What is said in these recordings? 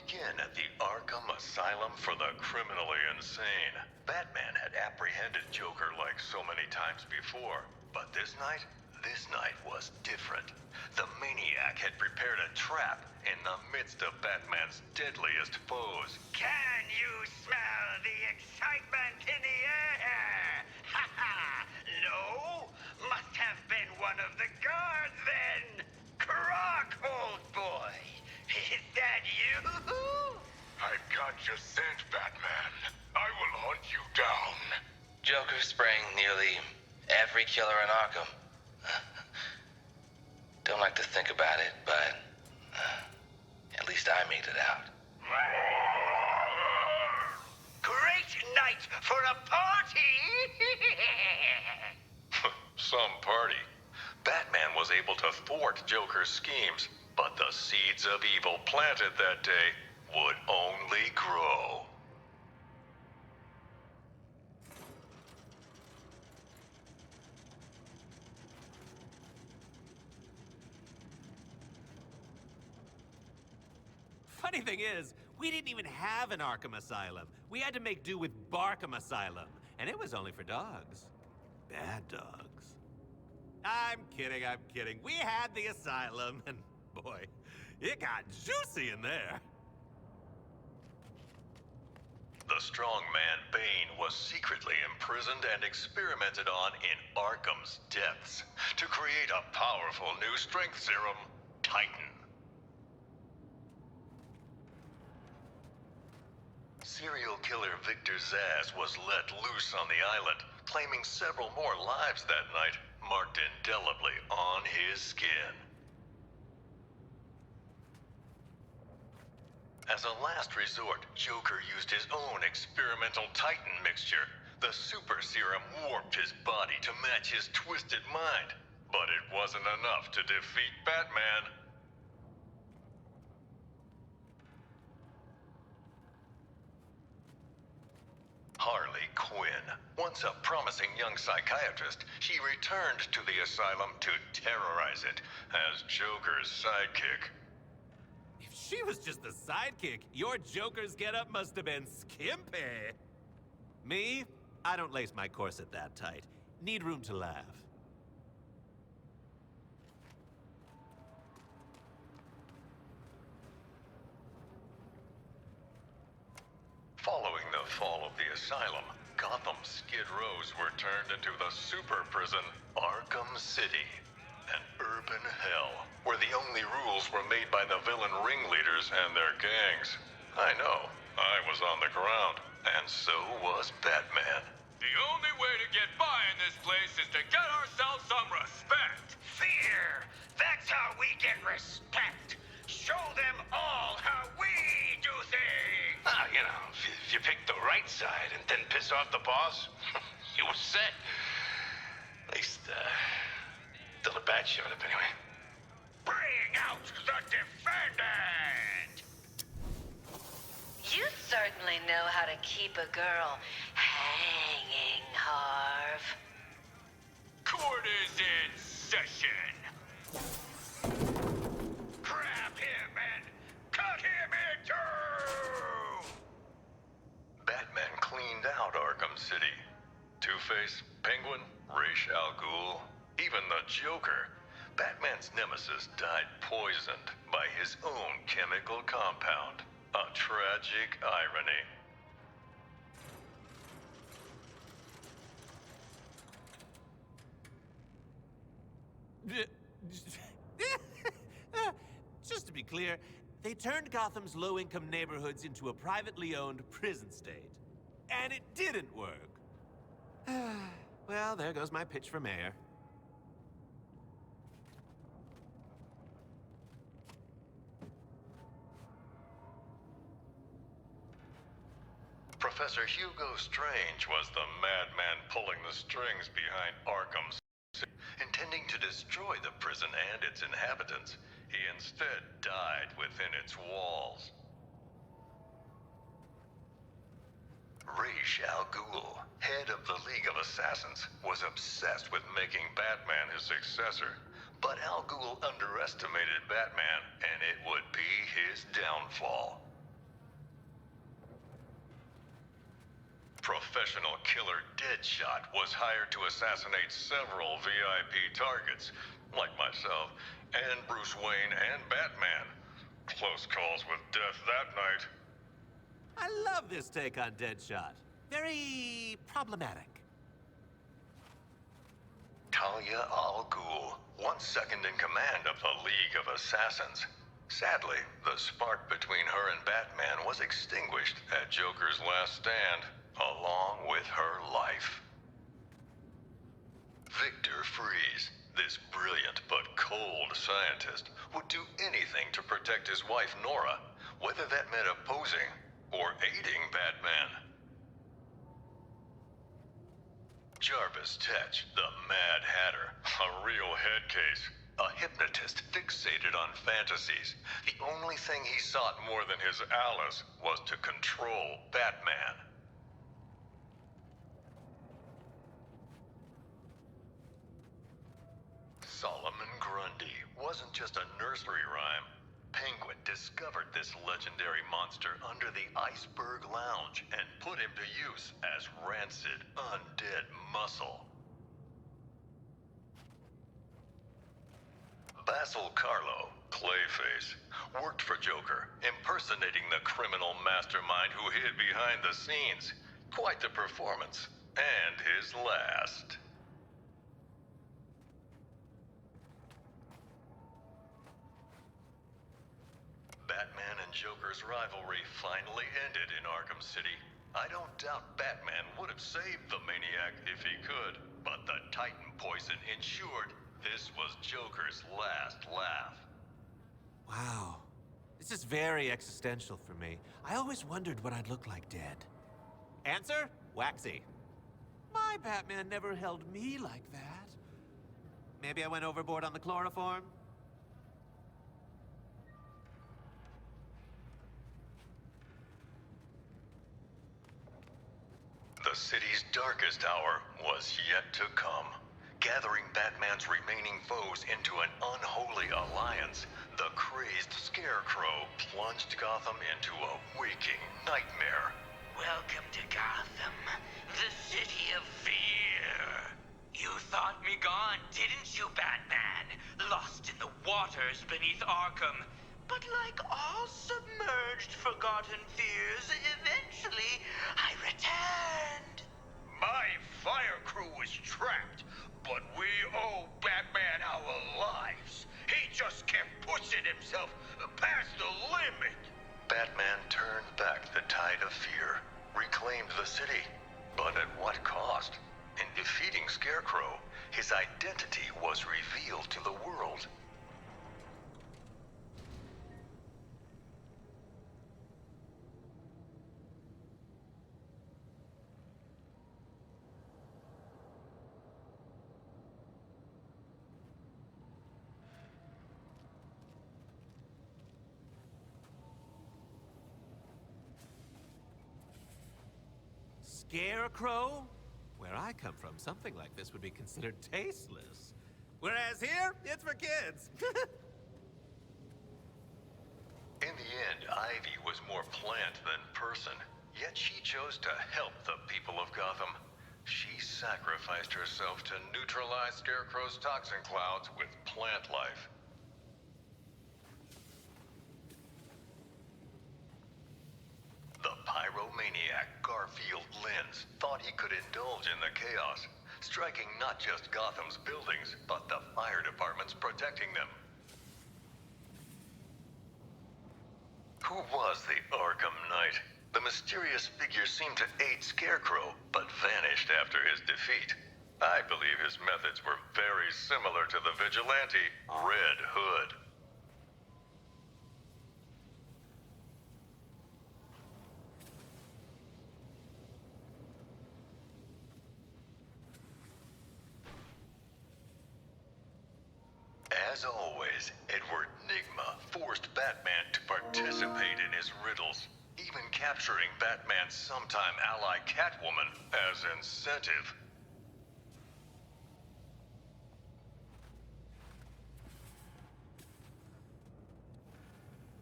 begin at the Arkham Asylum for the criminally insane. Batman had apprehended Joker like so many times before, but this night was different. The maniac had prepared a trap in the midst of Batman's deadliest foes. Can you smell the excitement in the air? Ha ha! No? Must have been one of the guards then. Croc, old boy. Is that you? I've got your scent, Batman. I will hunt you down. Joker spraying nearly every killer in Arkham. Don't like to think about it, but at least I made it out. Great night for a party! Some party. Batman was able to thwart Joker's schemes, but the seeds of evil planted that day would only grow. Funny thing is, we didn't even have an Arkham Asylum. We had to make do with Barkham Asylum, and it was only for dogs. Bad dogs. I'm kidding. We had the asylum, and boy, it got juicy in there. The strongman Bane was secretly imprisoned and experimented on in Arkham's depths to create a powerful new strength serum, Titan. Serial killer Victor Zsasz was let loose on the island, claiming several more lives that night, marked indelibly on his skin. As a last resort, Joker used his own experimental Titan mixture. The super serum warped his body to match his twisted mind. But it wasn't enough to defeat Batman. Harley Quinn. Once a promising young psychiatrist, she returned to the asylum to terrorize it as Joker's sidekick. If she was just the sidekick, your Joker's getup must have been skimpy. Me? I don't lace my corset that tight. Need room to laugh. Following the fall of the asylum, Gotham's skid rows were turned into the super prison, Arkham City. An urban hell, where the only rules were made by the villain ringleaders and their gangs. I know, I was on the ground, and so was Batman. The only way to get by in this place is to get ourselves some respect. Fear! That's how we get respect. Show them all how we do things. If you pick the right side and then piss off the boss, you were set. At least, till the bat showed up anyway. Bring out the defendant! You certainly know how to keep a girl hanging, Harv. Court is in session. Grab him and cut him in two! Batman cleaned out Arkham City. Two-Face, Penguin, Ra's al Ghul, even the Joker. Batman's nemesis died poisoned by his own chemical compound. A tragic irony. Just to be clear, they turned Gotham's low-income neighborhoods into a privately owned prison state. And it didn't work. Well, there goes my pitch for mayor. Professor Hugo Strange was the madman pulling the strings behind Arkham City. Intending to destroy the prison and its inhabitants, he instead died within its walls. Ra's al Ghul, head of the League of Assassins, was obsessed with making Batman his successor. But Al Ghul underestimated Batman, and it would be his downfall. Professional killer Deadshot was hired to assassinate several VIP targets, like myself, and Bruce Wayne and Batman. Close calls with death that night. I love this take on Deadshot. Very problematic. Talia al Ghul, once second in command of the League of Assassins. Sadly, the spark between her and Batman was extinguished at Joker's last stand, along with her life. Victor Freeze, this brilliant but cold scientist, would do anything to protect his wife Nora, whether that meant opposing or aiding Batman. Jarvis Tetch, the Mad Hatter, a real head case. A hypnotist fixated on fantasies. The only thing he sought more than his Alice was to control Batman. Solomon Grundy wasn't just a nursery rhyme. Penguin discovered this legendary monster under the Iceberg Lounge and put him to use as rancid, undead muscle. Basil Carlo, Clayface, worked for Joker, impersonating the criminal mastermind who hid behind the scenes. Quite the performance. And his last. Batman and Joker's rivalry finally ended in Arkham City. I don't doubt Batman would have saved the maniac if he could, but the Titan poison ensured this was Joker's last laugh. Wow. This is very existential for me. I always wondered what I'd look like dead. Answer? Waxy. My Batman never held me like that. Maybe I went overboard on the chloroform? The city's darkest hour was yet to come. Gathering Batman's remaining foes into an unholy alliance, the crazed Scarecrow plunged Gotham into a waking nightmare. Welcome to Gotham, the city of fear. You thought me gone, didn't you, Batman? Lost in the waters beneath Arkham. But like all submerged, forgotten fears, eventually I returned. My fire crew was trapped, but we owe Batman our lives. He just kept pushing himself past the limit. Batman turned back the tide of fear, reclaimed the city. But at what cost? In defeating Scarecrow, his identity was revealed to the world. Scarecrow? Where I come from, something like this would be considered tasteless. Whereas here, it's for kids. In the end, Ivy was more plant than person, yet she chose to help the people of Gotham. She sacrificed herself to neutralize Scarecrow's toxin clouds with plant life. The pyromaniac Garfield Lynns thought he could indulge in the chaos, striking not just Gotham's buildings, but the fire departments protecting them. Who was the Arkham Knight? The mysterious figure seemed to aid Scarecrow, but vanished after his defeat. I believe his methods were very similar to the vigilante Red Hood. As always, Edward Nygma forced Batman to participate in his riddles, even capturing Batman's sometime ally Catwoman as incentive.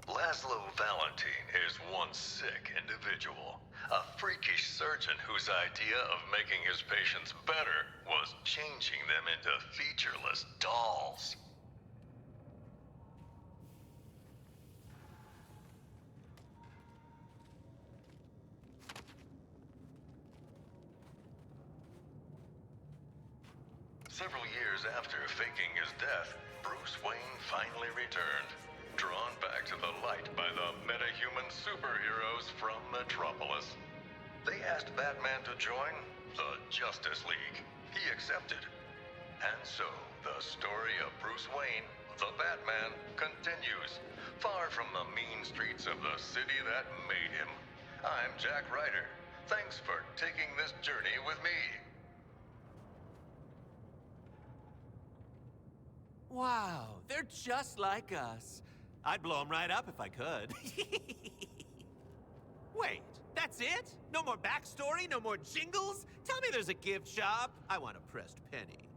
Last Laszlo Valentine is one sick individual. A freakish surgeon whose idea of making his patients better was changing them into featureless dolls. Several years after faking his death, Bruce Wayne finally returned, drawn back to the light by the metahuman superheroes from Metropolis. They asked Batman to join the Justice League. He accepted. And so, the story of Bruce Wayne, the Batman, continues, far from the mean streets of the city that made him. I'm Jack Ryder. Thanks for taking this journey with me. Wow, they're just like us. I'd blow them right up if I could. Wait, that's it? No more backstory? No more jingles? Tell me there's a gift shop? I want a pressed penny.